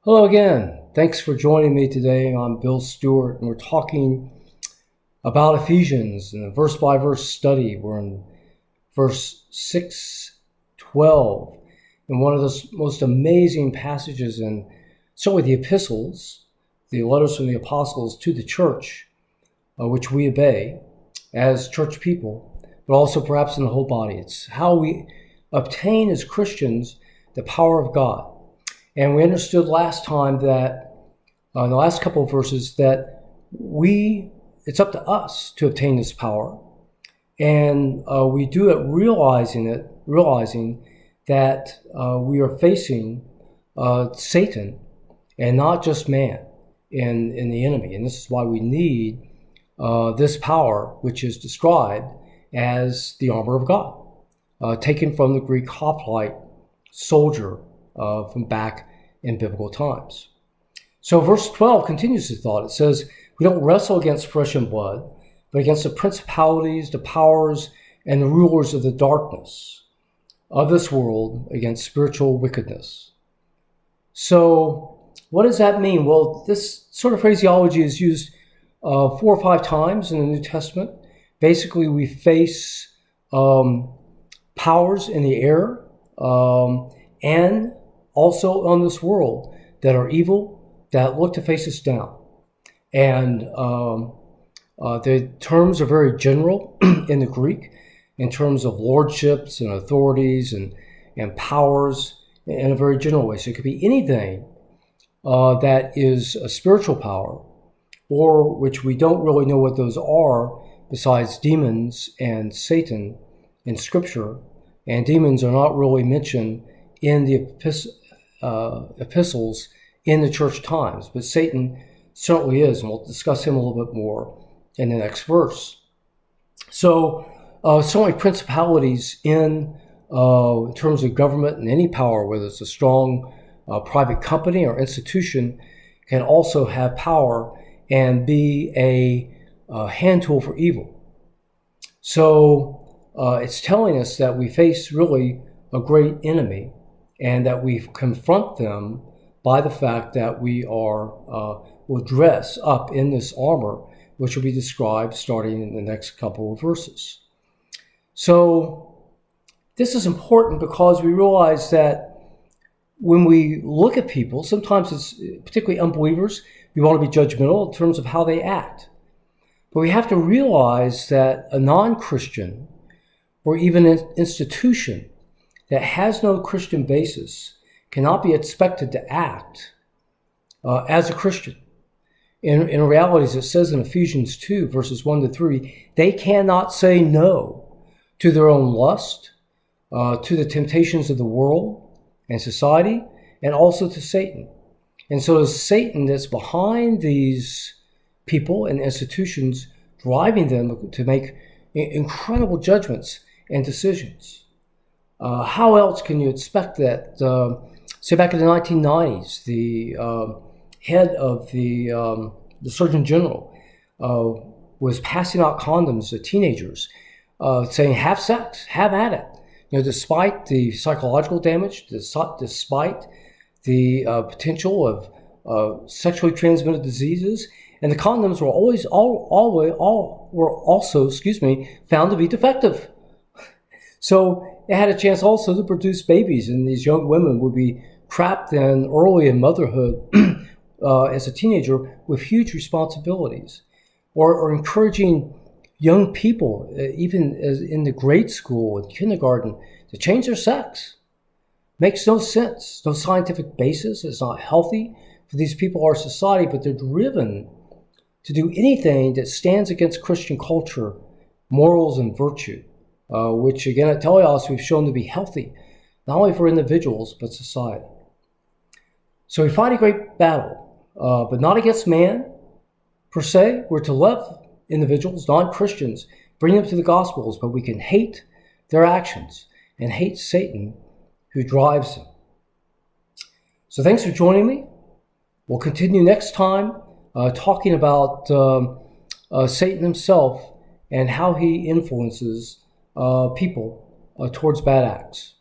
Hello again. Thanks for joining me today. I'm Bill Stewart, and we're talking about Ephesians in a verse-by-verse study. We're in verse 6:12, in one of the most amazing passages in certainly the epistles, the letters from the apostles to the church, which we obey as church people, but also perhaps in the whole body. It's how we obtain as Christians the power of God. And we understood last time that, in the last couple of verses, that it's up to us to obtain this power. And we do it realizing that we are facing Satan and not just man in the enemy. And this is why we need this power, which is described as the armor of God, taken from the Greek hoplite, soldier, from back in biblical times. So verse 12 continues the thought. It says, we don't wrestle against flesh and blood, but against the principalities, the powers, and the rulers of the darkness of this world, against spiritual wickedness. So what does that mean? Well, this sort of phraseology is used 4 or 5 times in the New Testament. Basically, we face powers in the air and also on this world that are evil, that look to face us down. And the terms are very general in the Greek in terms of lordships and authorities and powers in a very general way. So it could be anything that is a spiritual power, or which we don't really know what those are besides demons and Satan in Scripture. And demons are not really mentioned in the epistles in the church times, but Satan certainly is, and we'll discuss him a little bit more in the next verse. So certainly principalities in terms of government and any power, whether it's a strong private company or institution, can also have power and be a hand tool for evil. So it's telling us that we face really a great enemy, and that we confront them by the fact that we will dress up in this armor, which will be described starting in the next couple of verses. So this is important because we realize that when we look at people, sometimes it's particularly unbelievers, we want to be judgmental in terms of how they act. But we have to realize that a non-Christian or even an institution that has no Christian basis cannot be expected to act as a Christian. In reality, as it says in Ephesians 2, verses 1-3, they cannot say no to their own lust, to the temptations of the world and society, and also to Satan. And so it's Satan that's behind these people and institutions, driving them to make incredible judgments and decisions. How else can you expect that? Say back in the 1990s, the head of the Surgeon General was passing out condoms to teenagers, saying, have sex, have at it. Despite the psychological damage, despite the potential of sexually transmitted diseases, and the condoms were were also found to be defective. So it had a chance also to produce babies, and these young women would be trapped early in motherhood as a teenager with huge responsibilities, or encouraging young people, even as in the grade school and kindergarten, to change their sex. Makes no sense, no scientific basis. It's not healthy for these people or society, but they're driven to do anything that stands against Christian culture, morals, and virtue. Which again at Teleos we've shown to be healthy, not only for individuals, but society. So we fight a great battle, but not against man per se. We're to love individuals, non-Christians, bring them to the Gospels, but we can hate their actions and hate Satan who drives them. So thanks for joining me. We'll continue next time talking about Satan himself and how he influences people towards bad acts.